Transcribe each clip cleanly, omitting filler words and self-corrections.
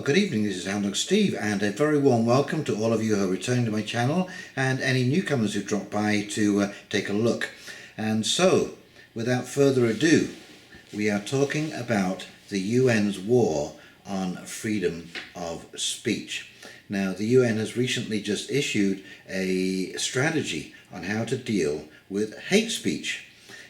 Good evening, this is Hound Dog Steve, and a very warm welcome to all of you who are returning to my channel and any newcomers who dropped by to take a look. And so, without further ado, we are talking about the UN's war on freedom of speech. Now, the UN has recently just issued a strategy on how to deal with hate speech.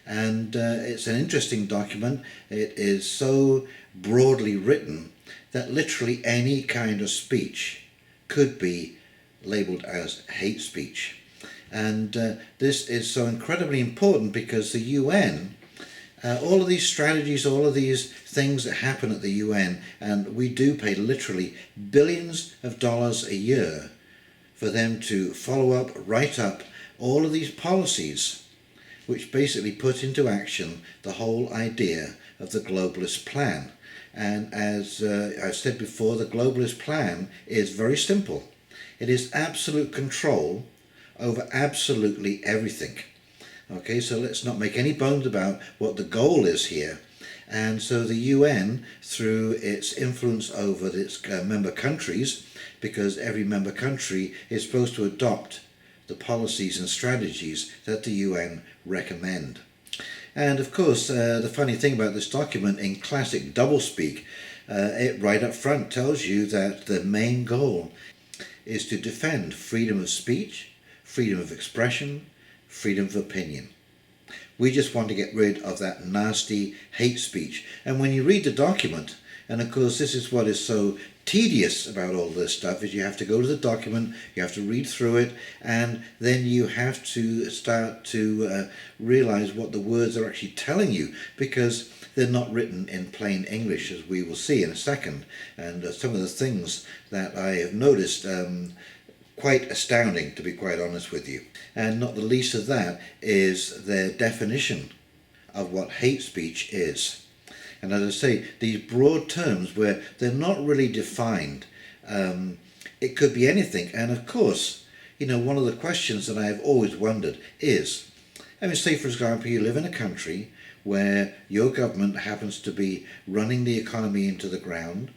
And it's an interesting document. It is so broadly written that literally any kind of speech could be labelled as hate speech. And this is so incredibly important because the UN, all of these strategies, all of these things that happen at the UN, and we do pay literally billions of dollars a year for them to follow up, write up all of these policies which basically put into action the whole idea of the globalist plan. And as I've said before, the globalist plan is very simple. It is absolute control over absolutely everything. Okay, so let's not make any bones about what the goal is here. And so the UN, through its influence over its member countries, because every member country is supposed to adopt the policies and strategies that the UN recommend. And of course, the funny thing about this document, in classic doublespeak, it right up front tells you that the main goal is to defend freedom of speech, freedom of expression, freedom of opinion. We just want to get rid of that nasty hate speech. And when you read the document, and of course this is what is so tedious about all this stuff, is you have to go to the document, you have to read through it, and then you have to start to realize what the words are actually telling you, because they're not written in plain English, as we will see in a second. And some of the things that I have noticed, quite astounding, to be quite honest with you. And not the least of that is their definition of what hate speech is. And as I say, these broad terms where they're not really defined, it could be anything. And of course, you know, one of the questions that I have always wondered is, I mean, say for example, you live in a country where your government happens to be running the economy into the ground,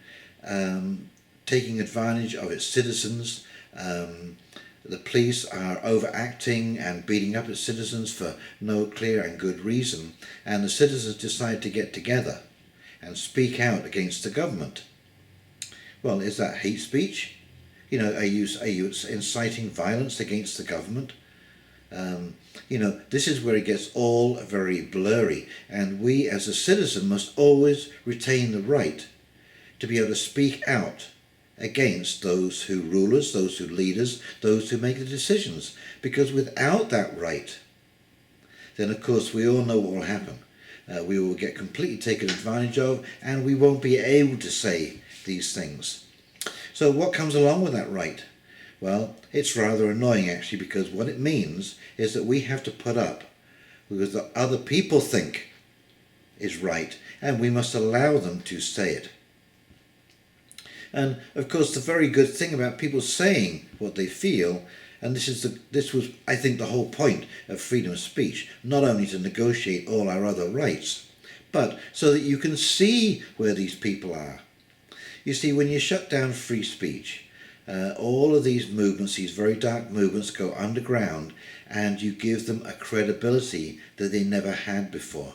taking advantage of its citizens. The police are overacting and beating up its citizens for no clear and good reason, and the citizens decide to get together and speak out against the government. Well, is that hate speech? You know, are you inciting violence against the government? You know, this is where it gets all very blurry, and we as a citizen must always retain the right to be able to speak out against those who rule us, those who lead us, those who make the decisions. Because without that right, then of course we all know what will happen. We will get completely taken advantage of, and we won't be able to say these things. So what comes along with that right? Well, it's rather annoying actually, because what it means is that we have to put up with what other people think is right, and we must allow them to say it. And of course, the very good thing about people saying what they feel, and this was, I think, the whole point of freedom of speech, not only to negotiate all our other rights, but so that you can see where these people are. You see, when you shut down free speech, all of these movements, these very dark movements, go underground, and you give them a credibility that they never had before.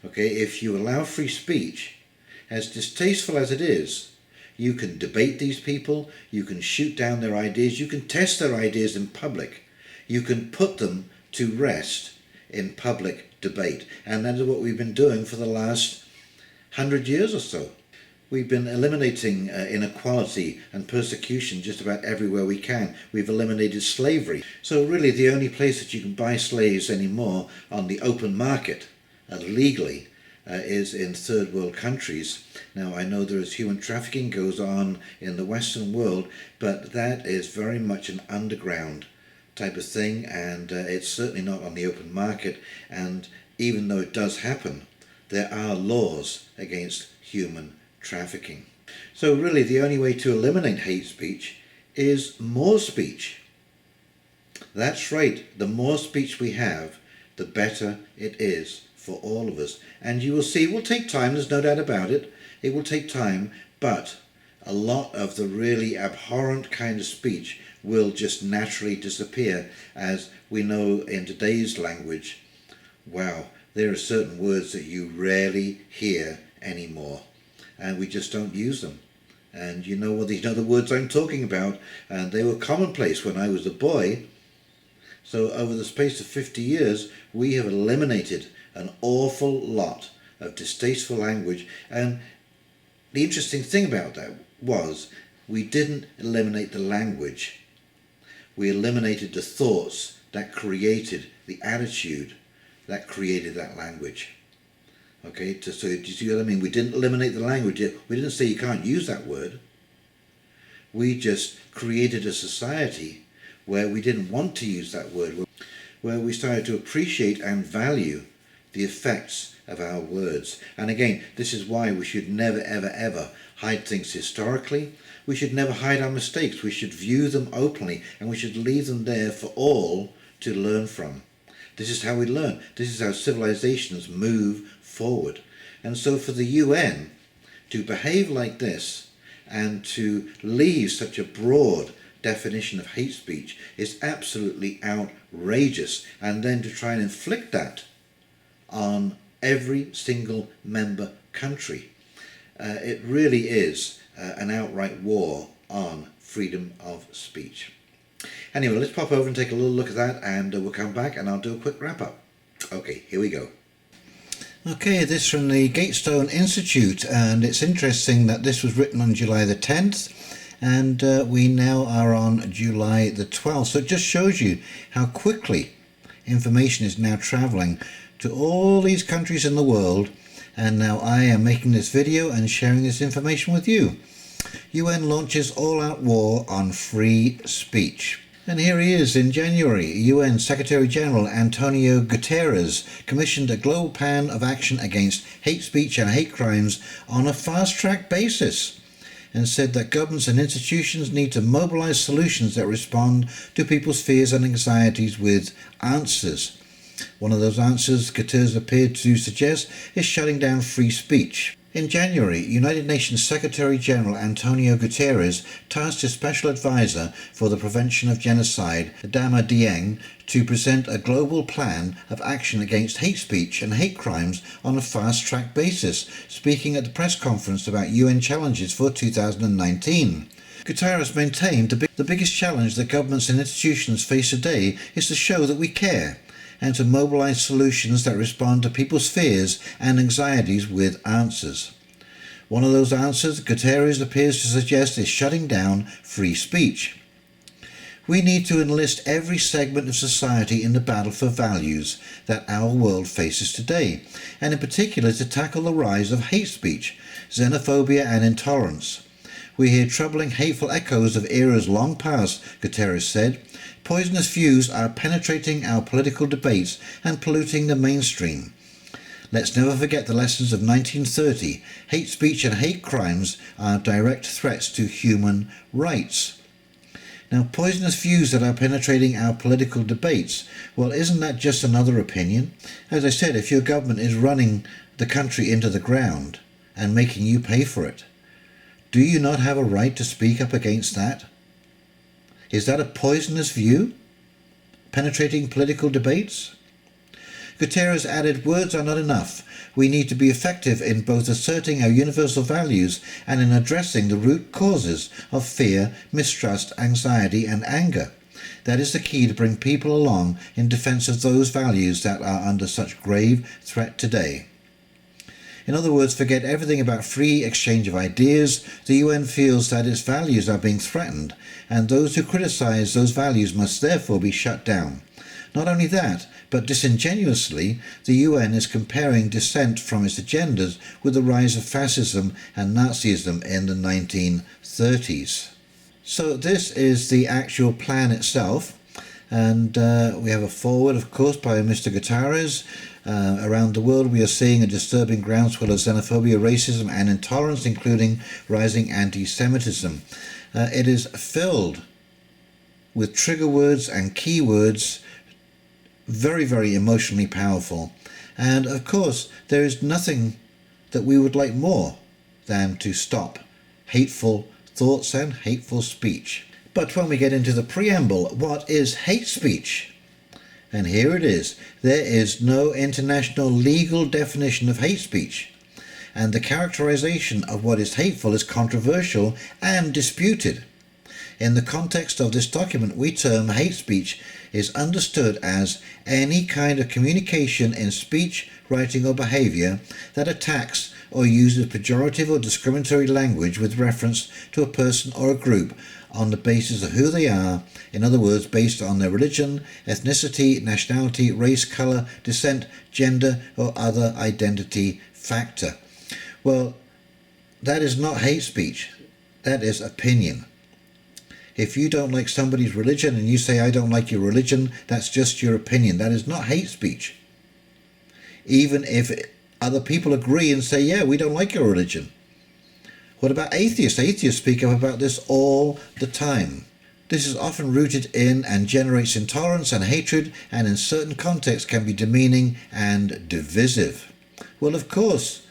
Okay, if you allow free speech, as distasteful as it is, you can debate these people, you can shoot down their ideas, you can test their ideas in public, you can put them to rest in public debate. And that is what we've been doing for the last 100 years or so. We've been eliminating inequality and persecution just about everywhere we can. We've eliminated slavery. So really the only place that you can buy slaves anymore on the open market legally is in third world countries. Now, I know there is human trafficking goes on in the Western world, but that is very much an underground type of thing, and it's certainly not on the open market. And even though it does happen, there are laws against human trafficking. So really the only way to eliminate hate speech is more speech. That's right, the more speech we have, the better it is for all of us. And you will see it will take time, there's no doubt about it. It will take time, but a lot of the really abhorrent kind of speech will just naturally disappear. As we know in today's language, wow, there are certain words that you rarely hear anymore, and we just don't use them. And you know what, these are the words I'm talking about, and they were commonplace when I was a boy. So over the space of 50 years, we have eliminated an awful lot of distasteful language. And the interesting thing about that was we didn't eliminate the language. We eliminated the thoughts that created the attitude that created that language. Okay, so do you see what I mean? We didn't eliminate the language. We didn't say you can't use that word. We just created a society where we didn't want to use that word, where we started to appreciate and value the effects of our words. And again, this is why we should never, ever, ever hide things historically. We should never hide our mistakes. We should view them openly, and we should leave them there for all to learn from. This is how we learn. This is how civilizations move forward. And so for the UN to behave like this and to leave such a broad definition of hate speech is absolutely outrageous. And then to try and inflict that on every single member country, it really is an outright war on freedom of speech. Anyway, let's pop over and take a little look at that, and we'll come back and I'll do a quick wrap up. Okay, here we go. Okay, this from the Gatestone Institute, and it's interesting that this was written on July the 10th, and we now are on July the 12th. So it just shows you how quickly information is now traveling to all these countries in the world, and now I am making this video and sharing this information with you. UN launches all-out war on free speech. And here he is in January. UN Secretary General Antonio Guterres commissioned a global plan of action against hate speech and hate crimes on a fast-track basis, and said that governments and institutions need to mobilize solutions that respond to people's fears and anxieties with answers. One of those answers Guterres appeared to suggest is shutting down free speech. In January, United Nations Secretary General Antonio Guterres tasked his Special Advisor for the Prevention of Genocide, Adama Dieng, to present a global plan of action against hate speech and hate crimes on a fast-track basis, speaking at the press conference about UN challenges for 2019. Guterres maintained the biggest challenge that governments and institutions face today is to show that we care, and to mobilize solutions that respond to people's fears and anxieties with answers. One of those answers Guterres appears to suggest is shutting down free speech. We need to enlist every segment of society in the battle for values that our world faces today, and in particular to tackle the rise of hate speech, xenophobia and intolerance. We hear troubling, hateful echoes of eras long past, Guterres said. Poisonous views are penetrating our political debates and polluting the mainstream. Let's never forget the lessons of 1930. Hate speech and hate crimes are direct threats to human rights. Now, poisonous views that are penetrating our political debates, well, isn't that just another opinion? As I said, if your government is running the country into the ground and making you pay for it, do you not have a right to speak up against that? Is that a poisonous view? Penetrating political debates? Guterres added, words are not enough. We need to be effective in both asserting our universal values and in addressing the root causes of fear, mistrust, anxiety and anger. That is the key to bring people along in defense of those values that are under such grave threat today. In other words, forget everything about free exchange of ideas. The UN feels that its values are being threatened, and those who criticize those values must therefore be shut down. Not only that, but disingenuously, the UN is comparing dissent from its agendas with the rise of fascism and Nazism in the 1930s. So this is the actual plan itself, and we have a foreword, of course, by Mr. Guterres. Around the world we are seeing a disturbing groundswell of xenophobia, racism and intolerance, including rising anti-Semitism. It is filled with trigger words and keywords, very, very emotionally powerful. And of course there is nothing that we would like more than to stop hateful thoughts and hateful speech. But when we get into the preamble, what is hate speech? And here it is. There is no international legal definition of hate speech, and the characterization of what is hateful is controversial and disputed. In the context of this document, we term hate speech is understood as any kind of communication in speech, writing or behavior that attacks or uses pejorative or discriminatory language with reference to a person or a group on the basis of who they are, in other words, based on their religion, ethnicity, nationality, race, colour, descent, gender, or other identity factor. Well, that is not hate speech. That is opinion. If you don't like somebody's religion and you say, I don't like your religion, that's just your opinion. That is not hate speech. Even if other people agree and say, yeah, we don't like your religion. What about atheists? Atheists speak up about this all the time. This is often rooted in and generates intolerance and hatred, and in certain contexts can be demeaning and divisive. Well, of course,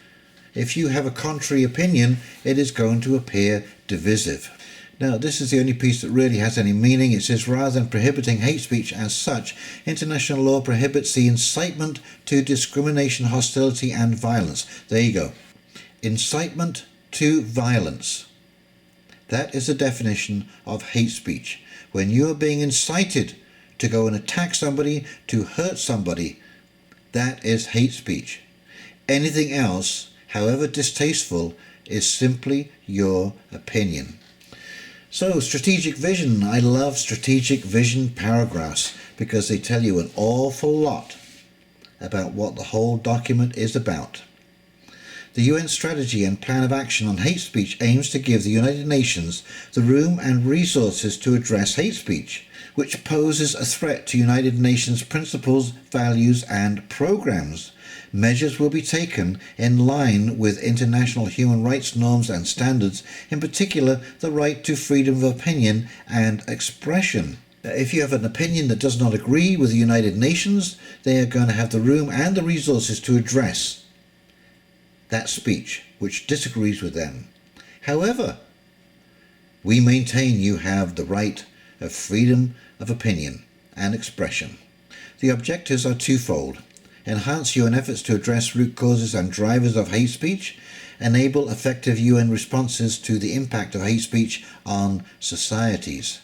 if you have a contrary opinion, it is going to appear divisive. Now, this is the only piece that really has any meaning. It says, rather than prohibiting hate speech as such, international law prohibits the incitement to discrimination, hostility, and violence. There you go. Incitement to violence. That is the definition of hate speech. When you are being incited to go and attack somebody, to hurt somebody, that is hate speech. Anything else, however distasteful, is simply your opinion. So, strategic vision. I love strategic vision paragraphs because they tell you an awful lot about what the whole document is about. The UN strategy and plan of action on hate speech aims to give the United Nations the room and resources to address hate speech, which poses a threat to United Nations principles, values, and programs. Measures will be taken in line with international human rights norms and standards, in particular the right to freedom of opinion and expression. If you have an opinion that does not agree with the United Nations, they are going to have the room and the resources to address that speech which disagrees with them. However, we maintain you have the right of freedom of opinion and expression. The objectives are twofold. Enhance UN efforts to address root causes and drivers of hate speech, enable effective UN responses to the impact of hate speech on societies.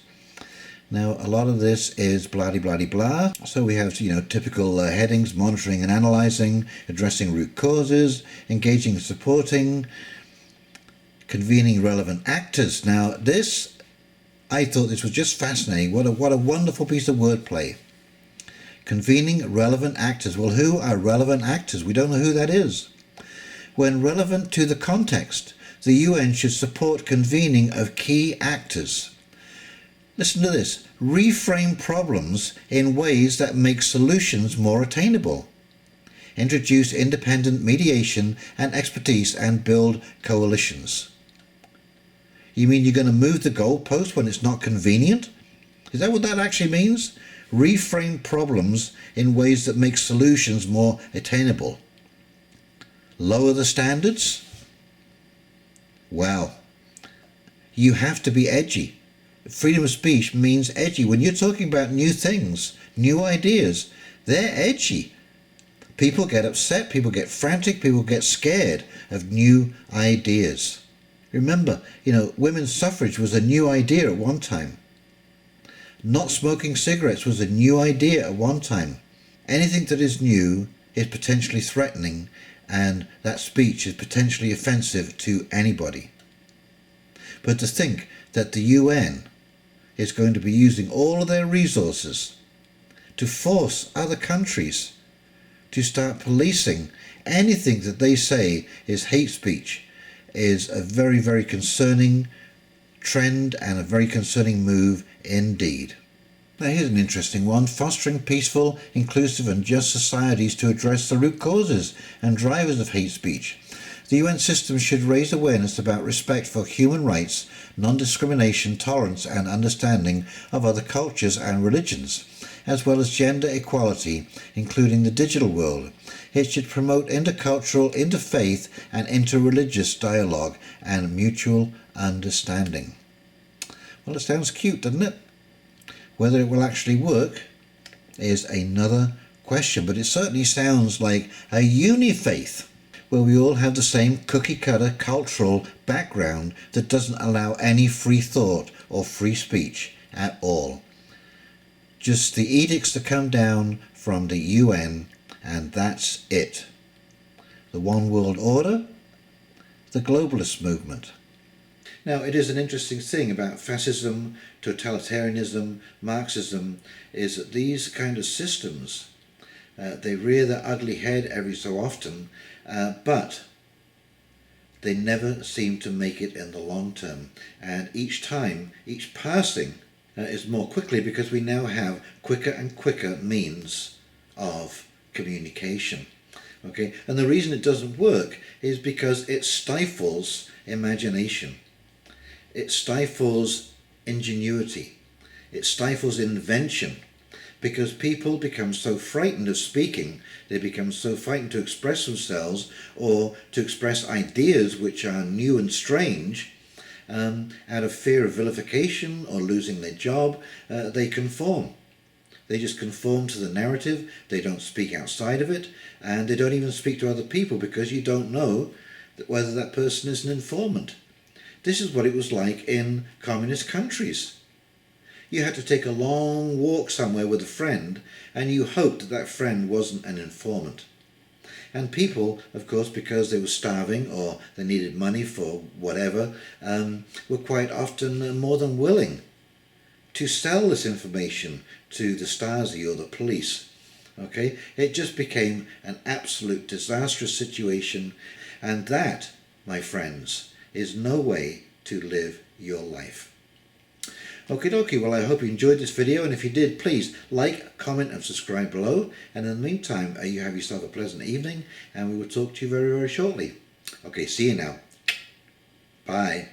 Now, a lot of this is blah-de-blah-de-blah. So we have, typical headings: monitoring and analysing, addressing root causes, engaging and supporting, convening relevant actors. Now, I thought this was just fascinating. What a wonderful piece of wordplay. Convening relevant actors. Well, who are relevant actors? We don't know who that is. When relevant to the context, the UN should support convening of key actors. Listen to this. Reframe problems in ways that make solutions more attainable. Introduce independent mediation and expertise and build coalitions. You mean you're going to move the goalpost when it's not convenient? Is that what that actually means? Reframe problems in ways that make solutions more attainable. Lower the standards? Well, you have to be edgy. Freedom of speech means edgy. When you're talking about new things, new ideas, they're edgy. People get upset, people get frantic, people get scared of new ideas. Remember, women's suffrage was a new idea at one time. Not smoking cigarettes was a new idea at one time. Anything that is new is potentially threatening, and that speech is potentially offensive to anybody. But to think that the UN is going to be using all of their resources to force other countries to start policing anything that they say is hate speech is a very, very concerning trend and a very concerning move indeed. Now here's an interesting one. Fostering peaceful, inclusive and just societies to address the root causes and drivers of hate speech. The UN system should raise awareness about respect for human rights, non-discrimination, tolerance and understanding of other cultures and religions, as well as gender equality, including the digital world. It should promote intercultural, interfaith and interreligious dialogue and mutual understanding. Well, it sounds cute, doesn't it? Whether it will actually work is another question, but it certainly sounds like a unifaith, where we all have the same cookie-cutter cultural background that doesn't allow any free thought or free speech at all. Just the edicts that come down from the UN, and that's it. The one world order, the globalist movement. Now, it is an interesting thing about fascism, totalitarianism, Marxism, is that these kind of systems, they rear their ugly head every so often, but they never seem to make it in the long term. And each time, each passing is more quickly, because we now have quicker and quicker means of communication. Okay, and the reason it doesn't work is because it stifles imagination. It stifles ingenuity. It stifles invention, because people become so frightened of speaking, they become so frightened to express themselves or to express ideas which are new and strange, out of fear of vilification or losing their job, they conform. They just conform to the narrative, they don't speak outside of it, and they don't even speak to other people, because you don't know whether that person is an informant. This is what it was like in communist countries. You had to take a long walk somewhere with a friend, and you hoped that that friend wasn't an informant. And people, of course, because they were starving or they needed money for whatever, were quite often more than willing to sell this information to the Stasi or the police. Okay, it just became an absolute disastrous situation, and that, my friends, is no way to live your life. Okie dokie, well, I hope you enjoyed this video, and if you did, please like, comment and subscribe below, and in the meantime, you have yourself a pleasant evening, and we will talk to you very, very shortly. Okay, see you now. Bye.